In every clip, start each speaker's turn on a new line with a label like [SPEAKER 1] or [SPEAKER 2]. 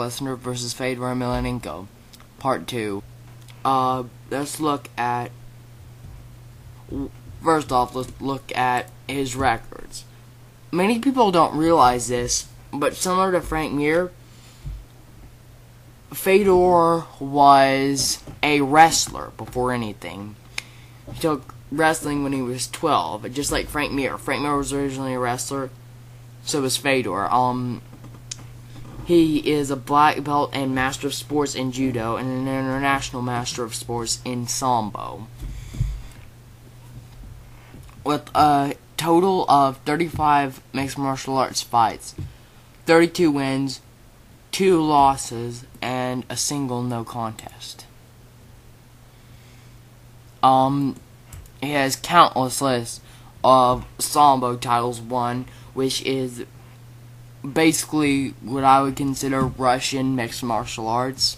[SPEAKER 1] Lesnar versus Fedor Emelianenko, Part 2. Let's look at... First off, let's look at his records. Many people don't realize this, but similar to Frank Mir, Fedor was a wrestler before anything. He took wrestling when he was 12, just like Frank Mir. Frank Mir was originally a wrestler, so was Fedor. He is a black belt and master of sports in judo and an international master of sports in sambo. With a total of 35 mixed martial arts fights, 32 wins, 2 losses, and a single no contest. He has countless lists of sambo titles won, which is basically what I would consider Russian mixed martial arts.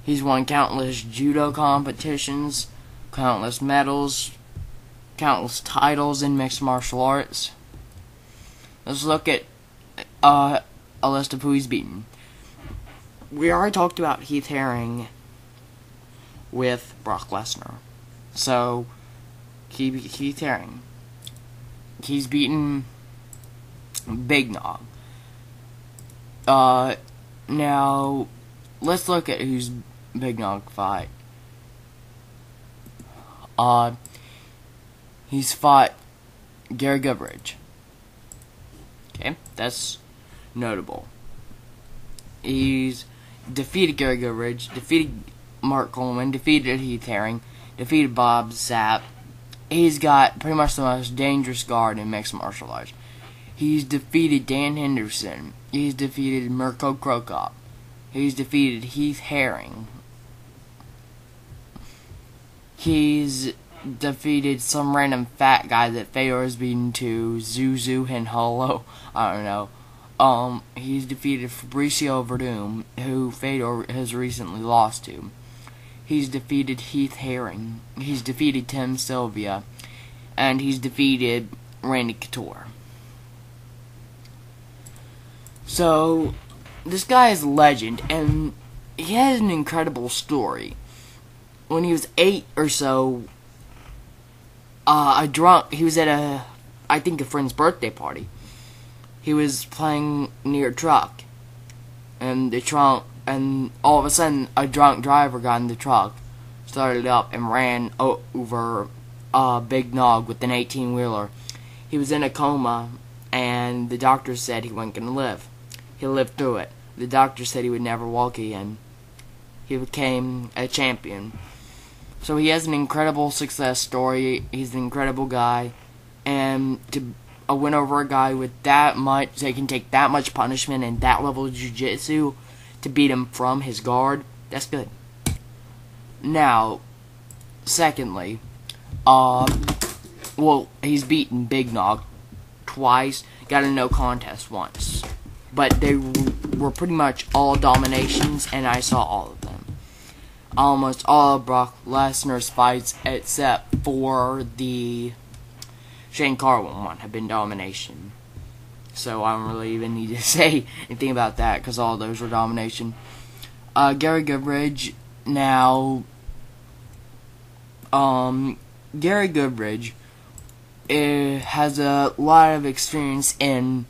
[SPEAKER 1] He's won countless judo competitions, countless medals, countless titles in mixed martial arts. Let's look at a list of who he's beaten. We already talked about Heath Herring with Brock Lesnar. So, Heath Herring. He's beaten Big Nog. Now, let's look at who's Big Nog fight. He's fought Gary Goodridge. Okay, that's notable. He's defeated Gary Goodridge, defeated Mark Coleman, defeated Heath Herring, defeated Bob Sapp. He's got pretty much the most dangerous guard in mixed martial arts. He's defeated Dan Henderson. He's defeated Mirko Krokop. He's defeated Heath Herring. He's defeated some random fat guy that Fedor has beaten to, Zuzu and Holo. I don't know. He's defeated Fabricio Verdum, who Fedor has recently lost to. He's defeated Heath Herring. He's defeated Tim Sylvia. And he's defeated Randy Couture. So, this guy is a legend, and he has an incredible story. When he was 8 or so, he was at I think a friend's birthday party. He was playing near a truck, and all of a sudden, a drunk driver got in the truck, started up, and ran over Big Nog with an 18-wheeler. He was in a coma, and the doctor said he wasn't going to live. He lived through it. The doctor said he would never walk again. He became a champion. So he has an incredible success story. He's an incredible guy. And to win over a guy with that much, so he can take that much punishment and that level of jiu-jitsu to beat him from his guard, that's good. Now, secondly, he's beaten Big Nog twice, got a no contest once. But they were pretty much all dominations, and I saw all of them. Almost all of Brock Lesnar's fights, except for the Shane Carwin one, have been domination. So I don't really even need to say anything about that, because all those were domination. Gary Goodridge, now, Gary Goodridge has a lot of experience in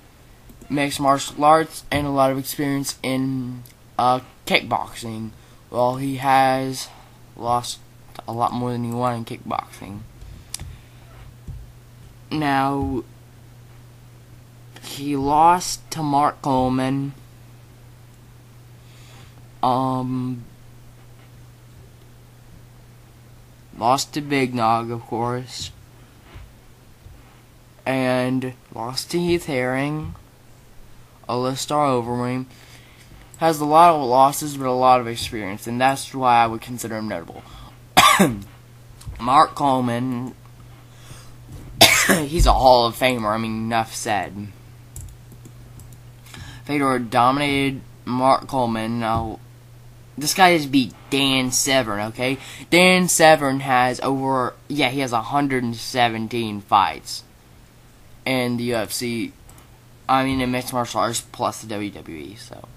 [SPEAKER 1] mixed martial arts and a lot of experience in kickboxing. Well, he has lost a lot more than he won in kickboxing. Now, he lost to Mark Coleman. Lost to Big Nog, of course. And lost to Heath Herring. Alistar Overeem. Has a lot of losses, but a lot of experience, and that's why I would consider him notable. Mark Coleman, he's a Hall of Famer. I mean, enough said. Fedor dominated Mark Coleman. Now, this guy just beat Dan Severn, okay? Dan Severn has he has 117 fights in the UFC. I mean, in mixed martial arts plus the WWE, so.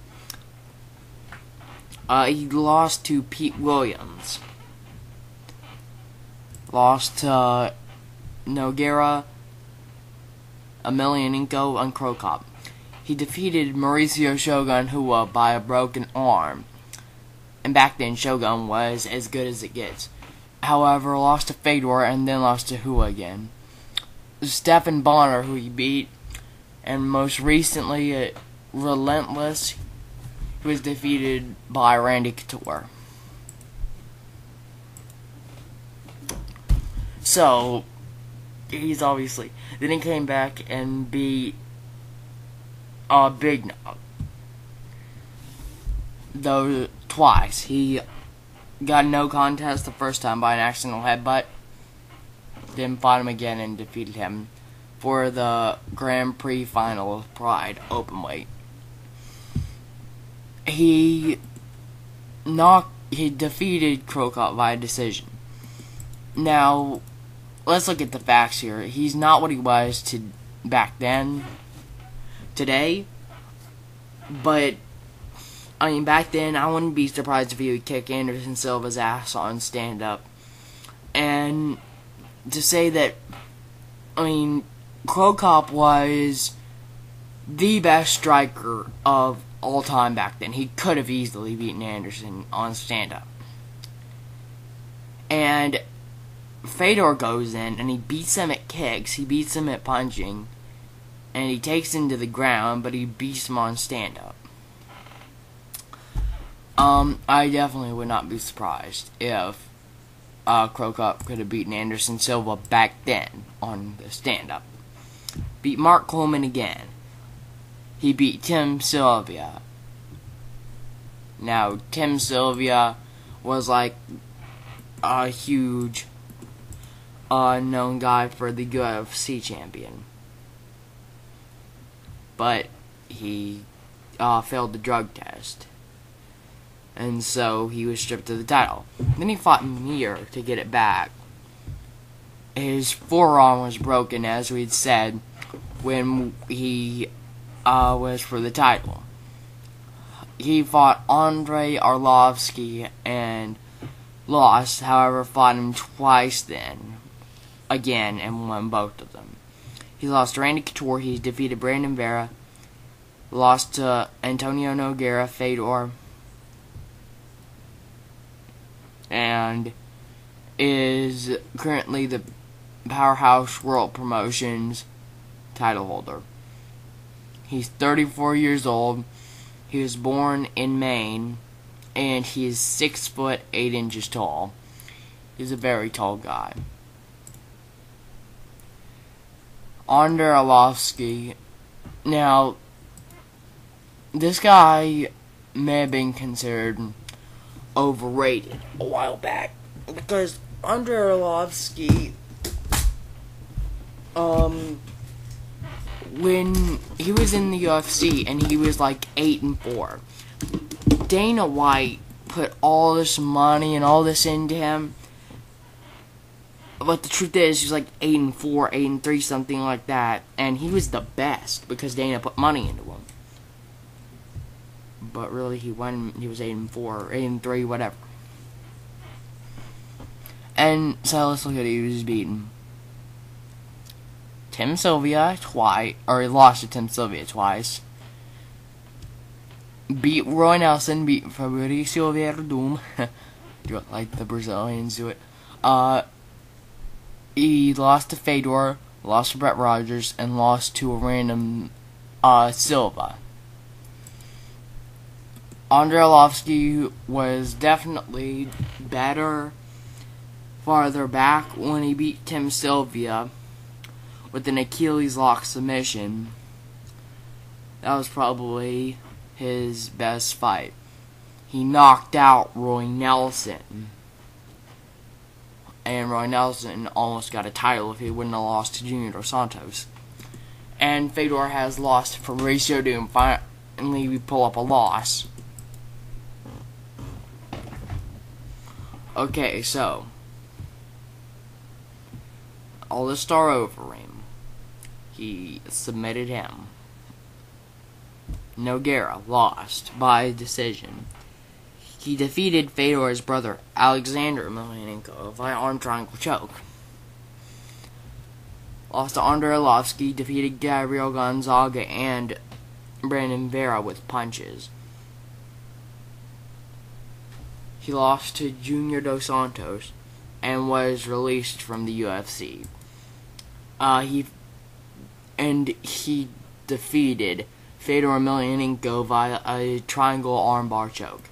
[SPEAKER 1] He lost to Pete Williams. Lost to Nogueira, Emelianenko, and Crow Cop. He defeated Mauricio Shogun Hua by a broken arm. And back then, Shogun was as good as it gets. However, lost to Fedor and then lost to Hua again. Stephan Bonner, who he beat, and most recently, Relentless, who was defeated by Randy Couture. So, he's obviously... Then he came back and beat Big Nog. Though, twice. He got no contest the first time by an accidental headbutt. Then fought him again and defeated him for the Grand Prix final of Pride Openweight. He defeated Krokop via decision. Now, let's look at the facts here. He's not what he was back then, today, but I mean, back then, I wouldn't be surprised if he would kick Anderson Silva's ass on stand-up. And to say that, I mean, Krokop was the best striker of all time back then. He could have easily beaten Anderson on stand-up. And Fedor goes in, and he beats him at kicks, he beats him at punching, and he takes him to the ground, but he beats him on stand-up. I definitely would not be surprised if Krokop could have beaten Anderson Silva back then on the stand-up. Beat Mark Coleman again. He beat Tim Sylvia. Now, Tim Sylvia was like a huge known guy for the UFC champion. But he failed the drug test. And so he was stripped of the title. Then he fought Mir to get it back. His forearm was broken, as we'd said, when he was for the title. He fought Andrei Arlovsky and lost, however, fought him twice then, again, and won both of them. He lost to Randy Couture, he defeated Brandon Vera, lost to Antonio Nogueira, Fedor, and is currently the Powerhouse World Promotions title holder. He's 34 years old. He was born in Maine, and he is 6 foot 8 inches tall. He's a very tall guy. Andrei Arlovsky. Now, this guy may have been considered overrated a while back, because Andrei Arlovsky, when he was in the UFC and he was like 8-4, Dana White put all this money and all this into him, but the truth is he's like 8-4, 8-3, something like that, and he was the best because Dana put money into him. But really, he was 8-4, 8-3, whatever. And so let's look at who he was beaten. Tim Sylvia twice, or he lost to Tim Sylvia twice. Beat Roy Nelson, beat Fabricio Verdum. Do it like the Brazilians do it. He lost to Fedor, lost to Brett Rogers, and lost to a random Silva. Andrei Arlovsky was definitely better farther back when he beat Tim Sylvia with an Achilles lock submission. That was probably his best fight. He knocked out Roy Nelson. And Roy Nelson almost got a title if he wouldn't have lost to Junior Dos Santos. And Fedor has lost to Fabricio Verdum. Finally, we pull up a loss. Okay, so all the star over him. He submitted him. Nogueira lost by decision. he defeated Fedor's brother, Alexander Emelianenko, via arm triangle choke. Lost to Andrei Arlovsky, defeated Gabriel Gonzaga and Brandon Vera with punches. He lost to Junior Dos Santos and was released from the UFC. He defeated Fedor Emelianenko via a triangle armbar choke.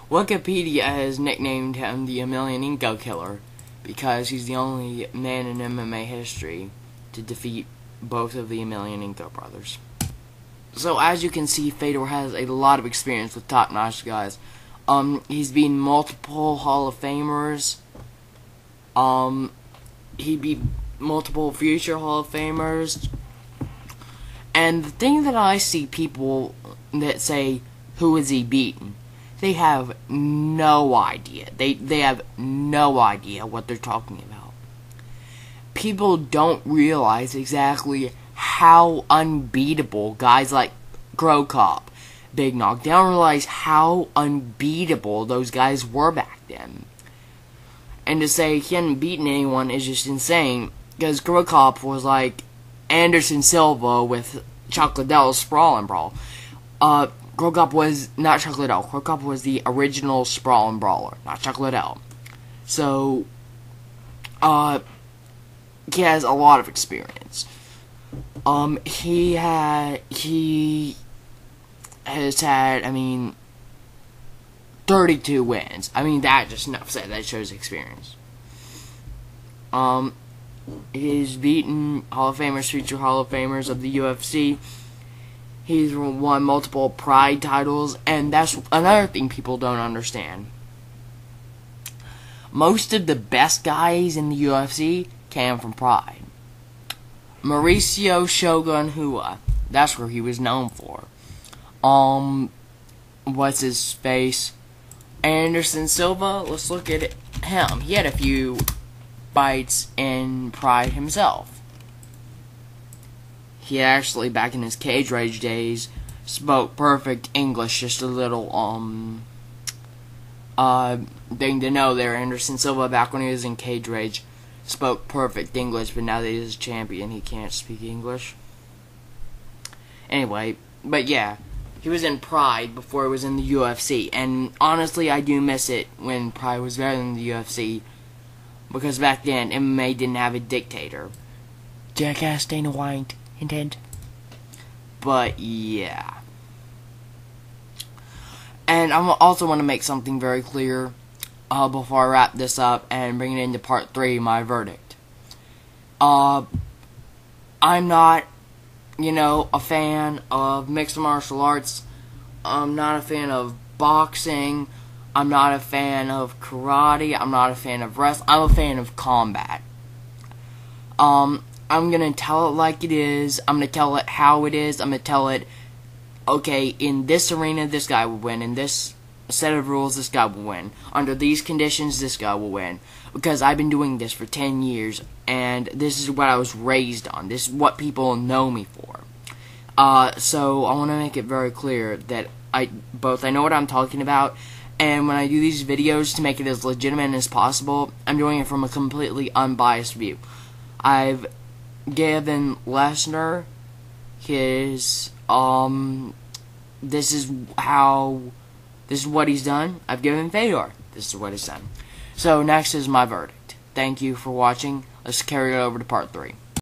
[SPEAKER 1] Wikipedia has nicknamed him the Emelianenko Killer because he's the only man in MMA history to defeat both of the Emelianenko brothers. So as you can see, Fedor has a lot of experience with top-notch guys. He's beaten multiple Hall of Famers. He beat multiple future Hall of Famers. And the thing that I see people that say, who is he beaten? They have no idea. They have no idea what they're talking about. People don't realize exactly how unbeatable guys like Grokop, Big Knock, they don't realize how unbeatable those guys were back then. And to say he hadn't beaten anyone is just insane, because Grokop was like Anderson Silva with Chuck Liddell's Sprawl and Brawl. Grokop was not Chuck Liddell. Grokop was the original Sprawl and Brawler, not Chuck Liddell. So, he has a lot of experience. He has had, 32 wins. That just enough said. That shows experience. He's beaten Hall of Famers, future Hall of Famers of the UFC. He's won multiple Pride titles, and that's another thing people don't understand. Most of the best guys in the UFC came from Pride. Mauricio Shogun Hua, that's where he was known for. What's his face? Anderson Silva, let's look at him. He had a few fights in Pride himself. He actually, back in his Cage Rage days, spoke perfect English. Just a little, thing to know there. Anderson Silva, back when he was in Cage Rage, spoke perfect English, but now that he's a champion, he can't speak English. Anyway, but yeah, he was in Pride before he was in the UFC, and honestly, I do miss it when Pride was better than the UFC, because back then, MMA didn't have a dictator. Jackass Dana White. Intent. But yeah. And I also want to make something very clear before I wrap this up and bring it into part 3, my verdict. I'm not, a fan of mixed martial arts. I'm not a fan of boxing. I'm not a fan of karate. I'm not a fan of wrestling. I'm a fan of combat. I'm going to tell it like it is. I'm going to tell it how it is. I'm going to tell it, okay, in this arena, this guy will win. In this set of rules, this guy will win. Under these conditions, this guy will win. Because I've been doing this for 10 years, and this is what I was raised on. This is what people know me for. So I want to make it very clear that I know what I'm talking about, and when I do these videos to make it as legitimate as possible, I'm doing it from a completely unbiased view. I've given Lesnar his, this is what he's done. I've given Fedor, this is what he's done. So next is my verdict. Thank you for watching. Let's carry it over to part 3.